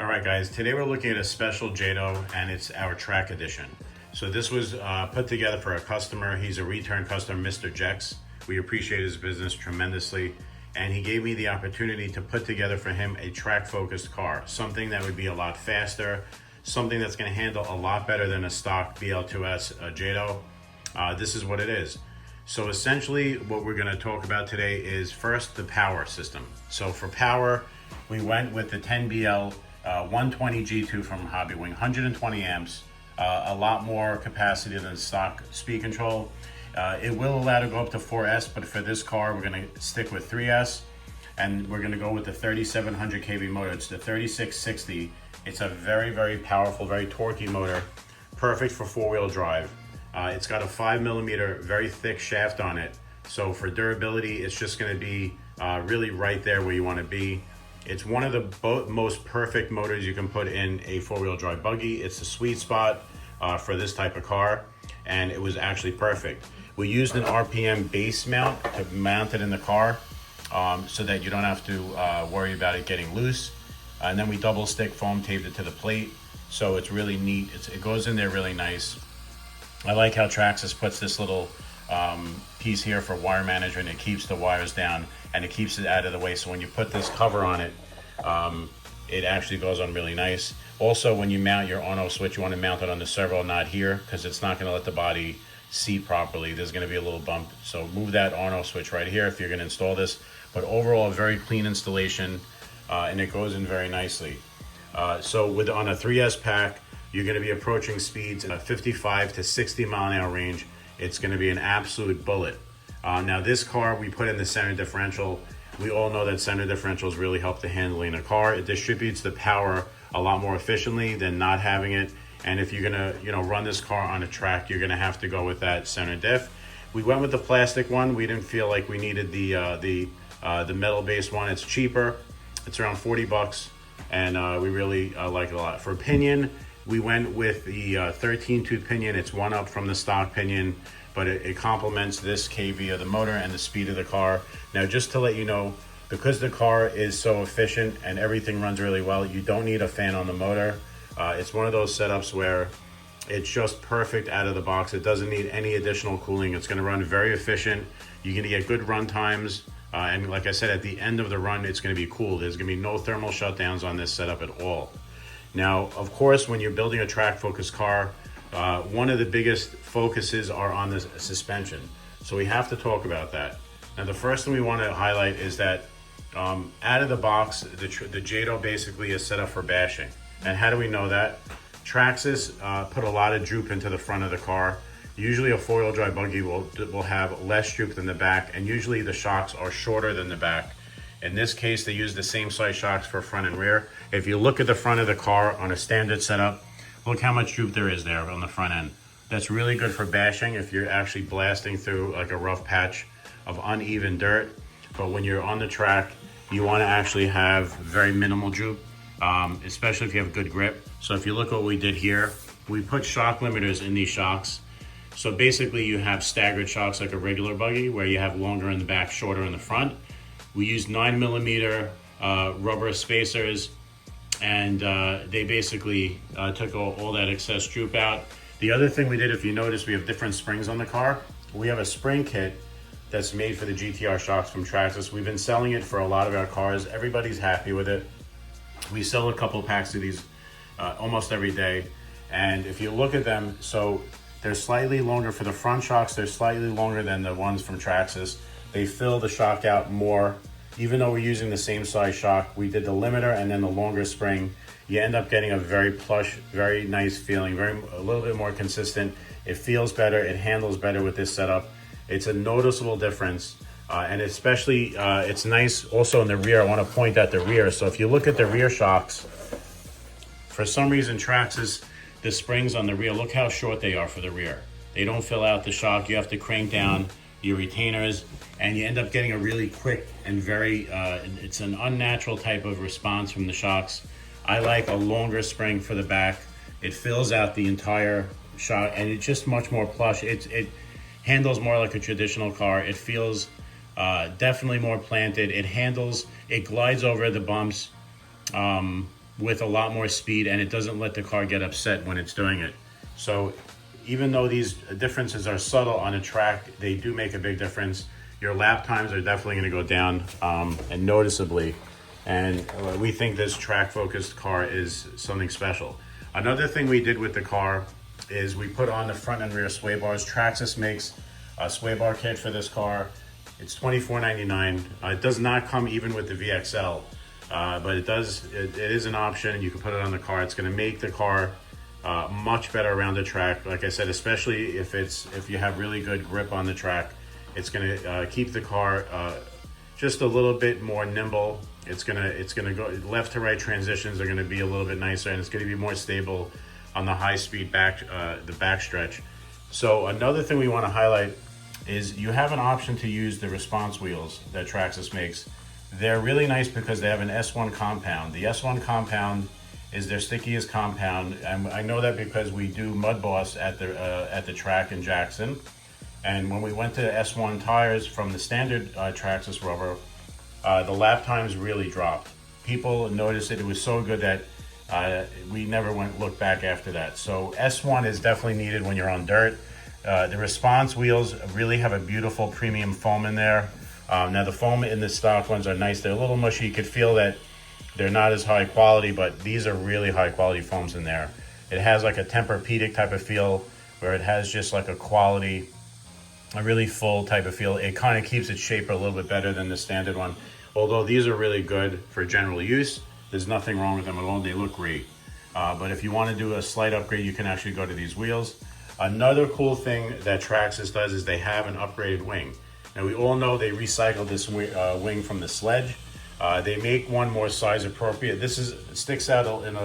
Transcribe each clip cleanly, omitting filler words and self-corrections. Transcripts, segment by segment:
All right, guys, today we're looking at a special Jato, and it's our track edition. So this was put together for a customer. He's a return customer, Mr. Jex. We appreciate his business tremendously. And he gave me the opportunity to put together for him a track-focused car, something that would be a lot faster, something that's gonna handle a lot better than a stock BL2S Jato. This is what it is. So essentially what we're gonna talk about today is first the power system. So for power, we went with the 10BL 120 G2 from Hobbywing, 120 amps, a lot more capacity than stock speed control. It will allow to go up to 4S, but for this car, we're gonna stick with 3S, and we're gonna go with the 3700 kV motor. It's the 3660. It's a very, very powerful, very torquey motor, perfect for four-wheel drive. It's got a 5mm, very thick shaft on it. So for durability, it's just gonna be really right there where you wanna be. It's one of the most perfect motors you can put in a four-wheel drive buggy. It's the sweet spot for this type of car, and it was actually perfect. We used an RPM base mount to mount it in the car so that you don't have to worry about it getting loose. And then we double stick foam taped it to the plate. So it's really neat. It goes in there really nice. I like how Traxxas puts this little piece here for wire management. It keeps the wires down and it keeps it out of the way. So when you put this cover on it, it actually goes on really nice. Also, when you mount your on-off switch, you want to mount it on the servo, not here, because it's not going to let the body seat properly. There's going to be a little bump. So move that on-off switch right here if you're going to install this. But overall, a very clean installation, and it goes in very nicely. So on a 3S pack, you're going to be approaching speeds in a 55 to 60 mile an hour range. It's going to be an absolute bullet. Now this car, we put in the center differential. We all know that center differentials really help the handling of a car. It distributes the power a lot more efficiently than not having it. And if you're gonna, run this car on a track, you're gonna have to go with that center diff. We went with the plastic one. We didn't feel like we needed the metal-based one. It's cheaper. It's around 40 bucks, and we really like it a lot. For pinion, we went with the 13 tooth pinion. It's one up from the stock pinion, but it complements this kV of the motor and the speed of the car. Now, just to let you know, because the car is so efficient and everything runs really well, you don't need a fan on the motor. It's one of those setups where it's just perfect out of the box. It doesn't need any additional cooling. It's gonna run very efficient. You're gonna get good run times. And like I said, at the end of the run, it's gonna be cool. There's gonna be no thermal shutdowns on this setup at all. Now, of course, when you're building a track-focused car, one of the biggest focuses are on the suspension. So we have to talk about that. Now, the first thing we want to highlight is that out of the box, the Jato basically is set up for bashing. And how do we know that? Traxxas put a lot of droop into the front of the car. Usually a four-wheel drive buggy will have less droop than the back, and usually the shocks are shorter than the back. In this case, they use the same size shocks for front and rear. If you look at the front of the car on a standard setup, look how much droop there is there on the front end. That's really good for bashing if you're actually blasting through like a rough patch of uneven dirt. But when you're on the track, you want to actually have very minimal droop, especially if you have good grip. So if you look what we did here, we put shock limiters in these shocks. So basically you have staggered shocks like a regular buggy where you have longer in the back, shorter in the front. We used 9mm rubber spacers, and they basically took all that excess droop out. The other thing we did, if you notice, we have different springs on the car. We have a spring kit that's made for the GTR shocks from Traxxas. We've been selling it for a lot of our cars. Everybody's happy with it. We sell a couple packs of these almost every day. And if you look at them, so they're slightly longer for the front shocks. They're slightly longer than the ones from Traxxas. They fill the shock out more. Even though we're using the same size shock, we did the limiter and then the longer spring. You end up getting a very plush, very nice feeling, a little bit more consistent. It feels better, it handles better with this setup. It's a noticeable difference. And especially, it's nice also in the rear. I want to point at the rear. So if you look at the rear shocks, for some reason Traxxas, the springs on the rear, look how short they are for the rear. They don't fill out the shock. You have to crank down your retainers, and you end up getting a really quick and very, it's an unnatural type of response from the shocks. I like a longer spring for the back. It fills out the entire shock, and it's just much more plush. It handles more like a traditional car. It feels definitely more planted. It glides over the bumps. with a lot more speed, and it doesn't let the car get upset when it's doing it. So even though these differences are subtle on a track, they do make a big difference. Your lap times are definitely going to go down and noticeably. And we think this track focused car is something special. Another thing we did with the car is we put on the front and rear sway bars. Traxxas makes a sway bar kit for this car. It's $24.99. It does not come even with the VXL, but it is an option. You can put it on the car. It's going to make the car much better around the track. Like I said, especially if you have really good grip on the track, it's going to keep the car just a little bit more nimble. It's gonna go left to right transitions are going to be a little bit nicer, and it's going to be more stable on the high speed the back stretch. So another thing we want to highlight is you have an option to use the response wheels that Traxxas makes. They're really nice because they have an S1 compound. The S1 compound is their stickiest compound, and I know that because we do Mud Boss at the track in Jackson. And when we went to S1 tires from the standard Traxxas rubber, the lap times really dropped. People noticed it was so good that we never looked back after that. So S1 is definitely needed when you're on dirt. The response wheels really have a beautiful premium foam in there. Now the foam in the stock ones are nice. They're a little mushy. You could feel that they're not as high quality, but these are really high quality foams in there. It has like a Tempur-Pedic type of feel, where it has just like a really full type of feel. It kind of keeps its shape a little bit better than the standard one. Although these are really good for general use, there's nothing wrong with them at all. They look great. But if you want to do a slight upgrade, you can actually go to these wheels. Another cool thing that Traxxas does is they have an upgraded wing. Now we all know they recycled this wing from the Sledge. They make one more size appropriate. It sticks out in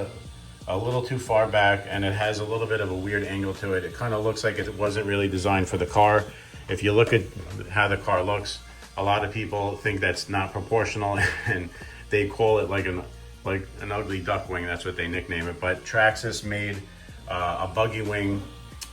a little too far back, and it has a little bit of a weird angle to it. It kind of looks like it wasn't really designed for the car. If you look at how the car looks, a lot of people think that's not proportional, and they call it like an ugly duck wing. That's what they nickname it. But Traxxas made a buggy wing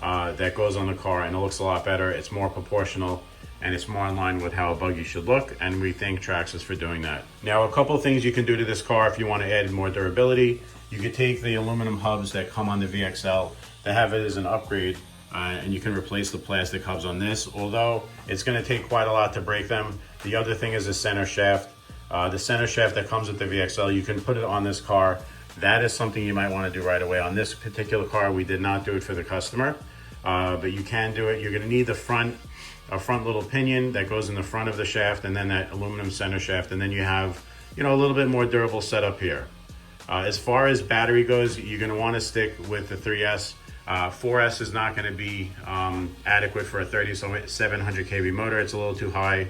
that goes on the car, and it looks a lot better. It's more proportional, and it's more in line with how a buggy should look, and we thank Traxxas for doing that. Now, a couple things you can do to this car if you want to add more durability. You could take the aluminum hubs that come on the VXL, they have it as an upgrade, and you can replace the plastic hubs on this, although it's going to take quite a lot to break them. The other thing is the center shaft. The center shaft that comes with the VXL, you can put it on this car. That is something you might want to do right away. On this particular car, we did not do it for the customer, but you can do it. You're going to need a front little pinion that goes in the front of the shaft, and then that aluminum center shaft, and then you have a little bit more durable setup here. As far as battery goes, you're going to want to stick with the 3S. 4S is not going to be adequate for a 3700 kV motor. It's a little too high,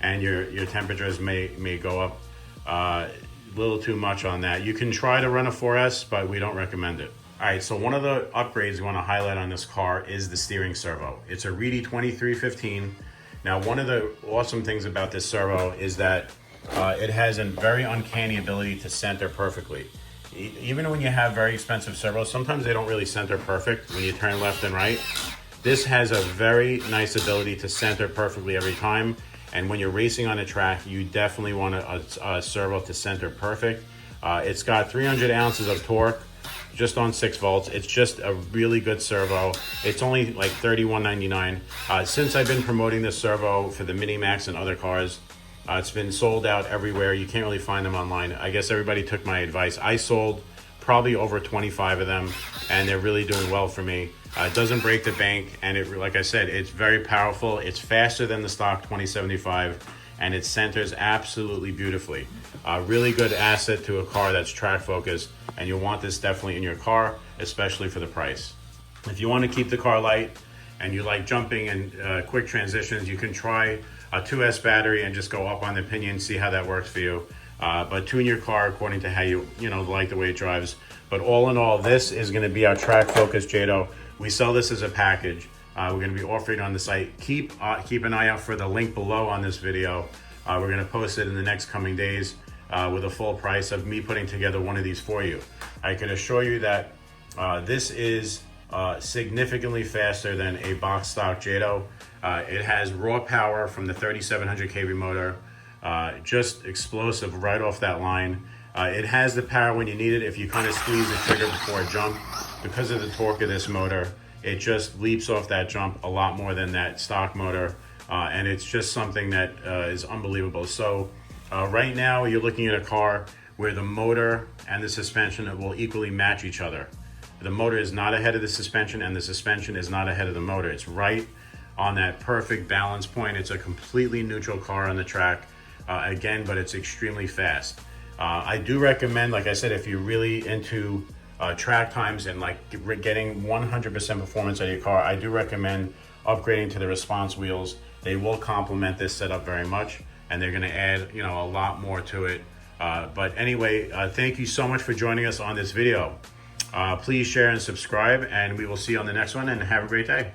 and your temperatures may go up a little too much on that. You can try to run a 4S, but we don't recommend it. All right, so one of the upgrades we want to highlight on this car is the steering servo. It's a Reedy 2315. Now, one of the awesome things about this servo is that it has a very uncanny ability to center perfectly. Even when you have very expensive servos, sometimes they don't really center perfect when you turn left and right. This has a very nice ability to center perfectly every time. And when you're racing on a track, you definitely want a servo to center perfect. It's got 300 ounces of torque, just on 6 volts. It's just a really good servo. It's only like $31.99. Since I've been promoting this servo for the Mini Max and other cars, it's been sold out everywhere. You can't really find them online. I guess everybody took my advice. I sold probably over 25 of them, and they're really doing well for me. It doesn't break the bank, and like I said, it's very powerful. It's faster than the stock 2075, and it centers absolutely beautifully. Really good asset to a car that's track focused, and you'll want this definitely in your car, especially for the price. If you want to keep the car light and you like jumping and quick transitions, you can try a 2S battery and just go up on the pinion, see how that works for you. But tune your car according to how you like the way it drives. But all in all, this is going to be our track focused Jato. We sell this as a package. We're going to be offering it on the site. Keep an eye out for the link below on this video. We're going to post it in the next coming days with a full price of me putting together one of these for you. I can assure you that this is significantly faster than a box stock Jato. It has raw power from the 3700 kV motor, just explosive right off that line. It has the power when you need it. If you kind of squeeze the trigger before a jump, because of the torque of this motor, it just leaps off that jump a lot more than that stock motor. And it's just something that is unbelievable. So right now you're looking at a car where the motor and the suspension will equally match each other. The motor is not ahead of the suspension and the suspension is not ahead of the motor. It's right on that perfect balance point. It's a completely neutral car on the track, again, but it's extremely fast. I do recommend, like I said, if you're really into track times and like getting 100% performance out of your car, I do recommend upgrading to the response wheels. They will complement this setup very much, and they're gonna add, you know, a lot more to it. But anyway, thank you so much for joining us on this video. Please share and subscribe, and we will see you on the next one, and have a great day.